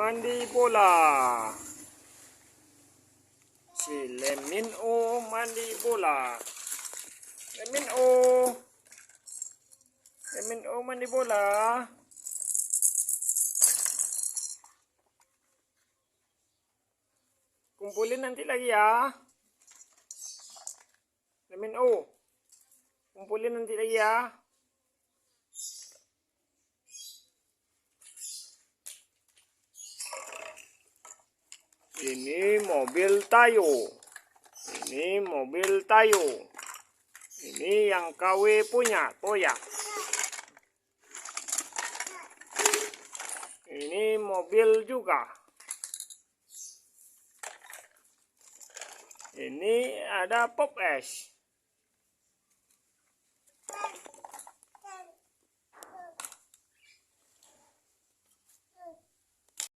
mandi bola. Si Lemin O mandi bola. Lemin O. Lemin O mandi bola. Kumpulin nanti lagi ya. Lemin O. Kumpulin nanti lagi ya. Ini mobil Tayo. Ini mobil Tayo. Ini yang KW punya, Toya. Ini mobil juga. Ini ada Pop Es.